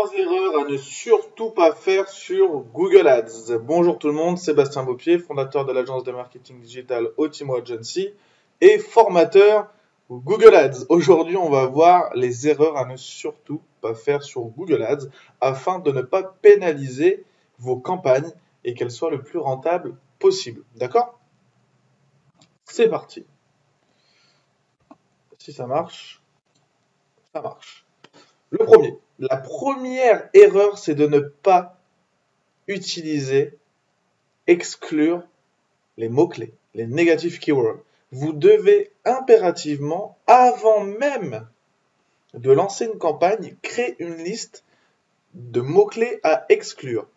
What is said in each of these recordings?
3 erreurs à ne surtout pas faire sur Google Ads. Bonjour tout le monde, Sébastien Beaupier, fondateur de l'agence de marketing digital Otimo Agency et formateur Google Ads. Aujourd'hui, on va voir les erreurs à ne surtout pas faire sur Google Ads afin de ne pas pénaliser vos campagnes et qu'elles soient le plus rentables possible. D'accord? C'est parti. Si ça marche, ça marche. La première erreur, c'est de ne pas utiliser, exclure les mots-clés, les negative keywords. Vous devez impérativement, avant même de lancer une campagne, créer une liste de mots-clés à exclure.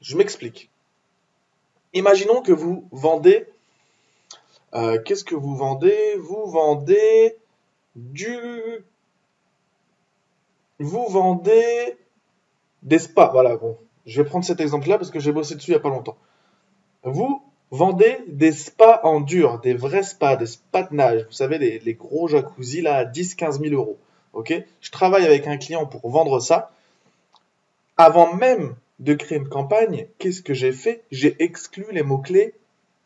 Je m'explique. Imaginons que vous vendez, qu'est-ce que vous vendez? Vous vendez des spas. Voilà, bon. Je vais prendre cet exemple-là parce que j'ai bossé dessus il n'y a pas longtemps. Vous vendez des spas en dur, des vrais spas, des spas de nage. Vous savez, les gros jacuzzi là à 10-15 000 euros. Ok? Je travaille avec un client pour vendre ça. Avant même de créer une campagne, qu'est-ce que j'ai fait? J'ai exclu les mots-clés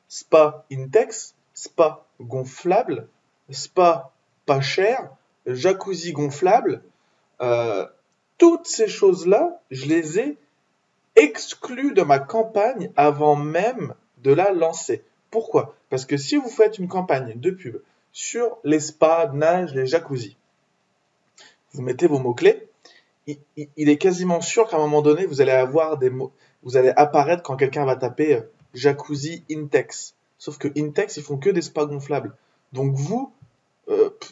spa Intex, spa gonflable, spa pas cher, jacuzzi gonflable. Euh, Toutes ces choses-là, je les ai exclues de ma campagne avant même de la lancer. Pourquoi? Parce que si vous faites une campagne de pub sur les spas, de nage, les jacuzzis, vous mettez vos mots-clés, il est quasiment sûr qu'à un moment donné, vous allez avoir des mots, vous allez apparaître quand quelqu'un va taper jacuzzi Intex. Sauf que Intex, ils font que des spas gonflables. Donc vous,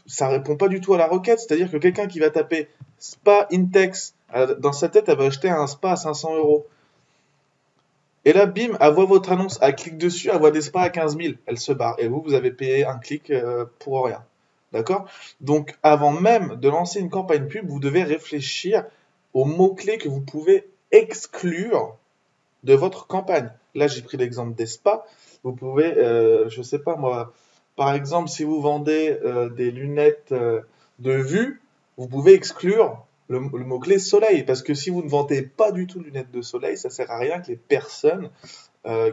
ça répond pas du tout à la requête. C'est-à-dire que quelqu'un qui va taper spa Intex, dans sa tête, elle va acheter un spa à 500 euros. Et là, bim, elle voit votre annonce, elle clique dessus, elle voit des spas à 15 000, elle se barre. Et vous avez payé un clic pour rien. D'accord? Donc, avant même de lancer une campagne pub, vous devez réfléchir aux mots-clés que vous pouvez exclure de votre campagne. Là, j'ai pris l'exemple des spas. Vous pouvez, je sais pas moi, par exemple, si vous vendez des lunettes de vue, vous pouvez exclure le mot-clé soleil. Parce que si vous ne vendez pas du tout de lunettes de soleil, ça sert à rien que les personnes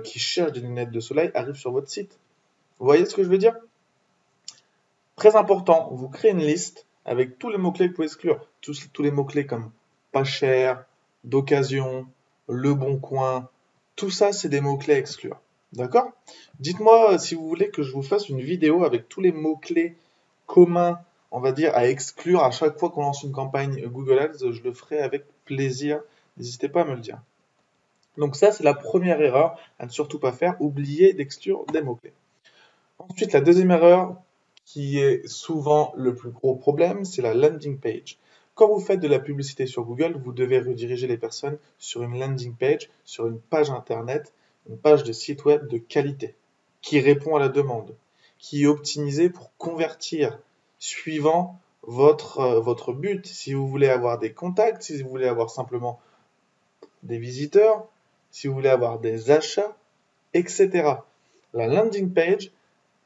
qui cherchent des lunettes de soleil arrivent sur votre site. Vous voyez ce que je veux dire? Très important, vous créez une liste avec tous les mots-clés que vous pouvez exclure. Tous les mots-clés comme pas cher, d'occasion, le bon coin, tout ça, c'est des mots-clés à exclure. D'accord? Dites-moi si vous voulez que je vous fasse une vidéo avec tous les mots-clés communs, on va dire, à exclure à chaque fois qu'on lance une campagne Google Ads. Je le ferai avec plaisir. N'hésitez pas à me le dire. Donc ça, c'est la première erreur à ne surtout pas faire. Oublier d'exclure des mots-clés. Ensuite, la deuxième erreur, qui est souvent le plus gros problème, c'est la landing page. Quand vous faites de la publicité sur Google, vous devez rediriger les personnes sur une landing page, sur une page internet, une page de site web de qualité, qui répond à la demande, qui est optimisée pour convertir suivant votre but. Si vous voulez avoir des contacts, si vous voulez avoir simplement des visiteurs, si vous voulez avoir des achats, etc. La landing page,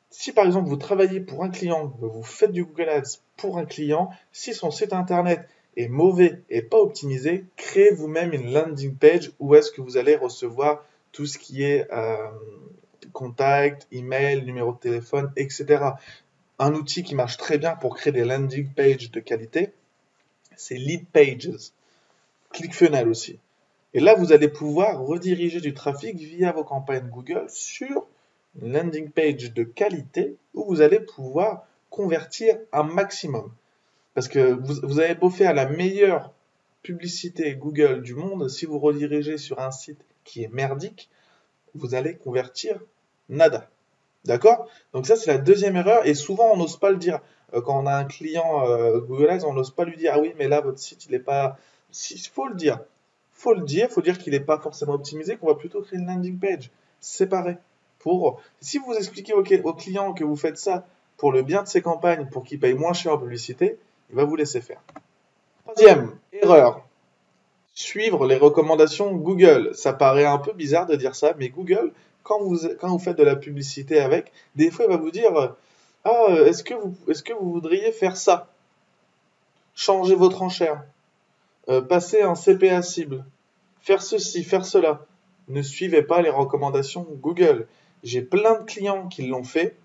si par exemple vous travaillez pour un client, vous faites du Google Ads pour un client, si son site internet est mauvais et pas optimisé, créez vous-même une landing page où est-ce que vous allez recevoir tout ce qui est contact, email, numéro de téléphone, etc. Un outil qui marche très bien pour créer des landing pages de qualité, c'est Lead Pages, ClickFunnels aussi. Et là, vous allez pouvoir rediriger du trafic via vos campagnes Google sur une landing page de qualité où vous allez pouvoir convertir un maximum. Parce que vous avez beau faire la meilleure publicité Google du monde, si vous redirigez sur un site qui est merdique, vous allez convertir nada. D'accord? Donc ça, c'est la deuxième erreur et souvent, on n'ose pas le dire. Quand on a un client Google Ads, on n'ose pas lui dire, ah oui, mais là, votre site, il n'est pas... Il faut le dire. Faut dire qu'il n'est pas forcément optimisé, qu'on va plutôt créer une landing page séparée. Si vous expliquez au client que vous faites ça pour le bien de ses campagnes, pour qu'il paye moins cher en publicité, il va vous laisser faire. Troisième erreur, suivre les recommandations Google. Ça paraît un peu bizarre de dire ça, mais Google, quand vous faites de la publicité avec, des fois il va vous dire ah, est-ce que vous voudriez faire ça? Changer votre enchère. passer un CPA cible, faire ceci, faire cela. Ne suivez pas les recommandations Google. J'ai plein de clients qui l'ont fait,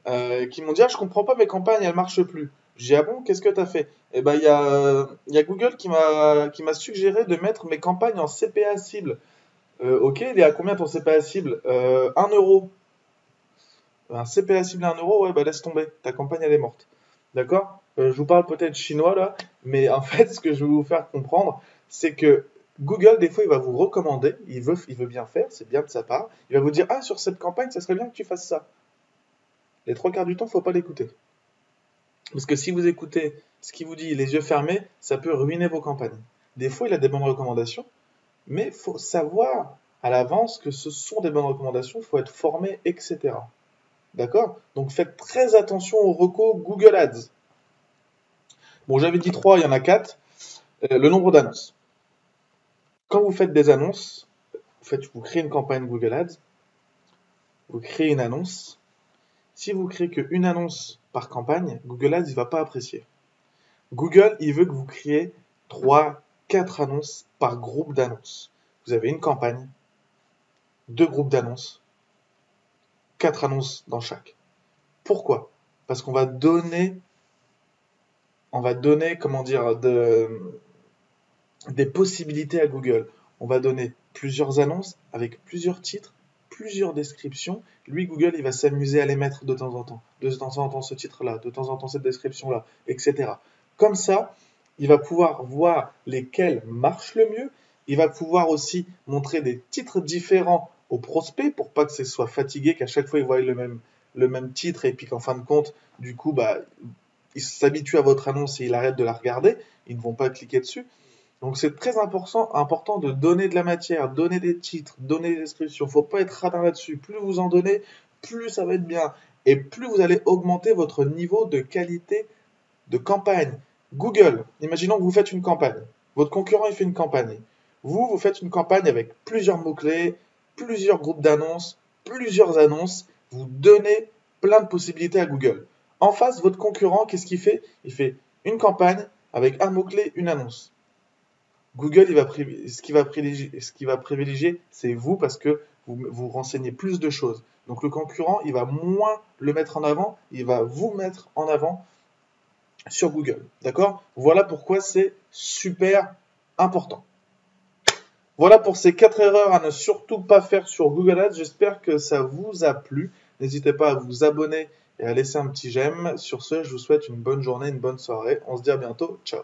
qui m'ont dit ah je comprends pas mes campagnes, elles marchent plus. J'ai dit ah bon, qu'est-ce que tu as fait? Eh ben il y a Google qui m'a suggéré de mettre mes campagnes en CPA cible. Ok, il est à combien ton CPA cible? 1 euro. Un CPA cible à 1 euro, ouais, bah laisse tomber, ta campagne elle est morte. D'accord? Je vous parle peut-être chinois là, mais en fait, ce que je veux vous faire comprendre, c'est que Google, des fois, il va vous recommander, il veut bien faire, c'est bien de sa part, il va vous dire, ah, sur cette campagne, ça serait bien que tu fasses ça. Les trois quarts du temps, faut pas l'écouter. Parce que si vous écoutez ce qu'il vous dit les yeux fermés, ça peut ruiner vos campagnes. Des fois, il a des bonnes recommandations, mais il faut savoir à l'avance que ce sont des bonnes recommandations, il faut être formé, etc. D'accord? Donc faites très attention aux recos Google Ads. Bon, j'avais dit 3, il y en a 4. Le nombre d'annonces. Quand vous faites des annonces, vous créez une campagne Google Ads, vous créez une annonce. Si vous créez qu'une annonce par campagne, Google Ads, il ne va pas apprécier. Google, il veut que vous créez 3, 4 annonces par groupe d'annonces. Vous avez une campagne, 2 groupes d'annonces, 4 annonces dans chaque. Pourquoi? Parce qu'on va donner, comment dire, des possibilités à Google. On va donner plusieurs annonces avec plusieurs titres, plusieurs descriptions. Lui, Google, il va s'amuser à les mettre de temps en temps. De temps en temps ce titre-là, de temps en temps cette description-là, etc. Comme ça, il va pouvoir voir lesquels marchent le mieux. Il va pouvoir aussi montrer des titres différents aux prospects pour pas que ce soit fatigué, qu'à chaque fois ils voient le même titre et puis qu'en fin de compte, du coup, ils s'habituent à votre annonce et ils arrêtent de la regarder. Ils ne vont pas cliquer dessus. Donc c'est très important de donner de la matière, donner des titres, donner des descriptions. Faut pas être radin là-dessus. Plus vous en donnez, plus ça va être bien. Et plus vous allez augmenter votre niveau de qualité de campagne. Google, imaginons que vous faites une campagne. Votre concurrent, il fait une campagne. Vous faites une campagne avec plusieurs mots-clés, plusieurs groupes d'annonces, plusieurs annonces. Vous donnez plein de possibilités à Google. En face, votre concurrent, qu'est-ce qu'il fait? Il fait une campagne avec un mot-clé, une annonce. Google, ce qu'il va privilégier, c'est vous parce que vous renseignez plus de choses. Donc le concurrent, il va moins le mettre en avant, il va vous mettre en avant sur Google. D'accord? Voilà pourquoi c'est super important. Voilà pour ces 4 erreurs à ne surtout pas faire sur Google Ads. J'espère que ça vous a plu. N'hésitez pas à vous abonner et à laisser un petit j'aime. Sur ce, je vous souhaite une bonne journée, une bonne soirée. On se dit à bientôt. Ciao.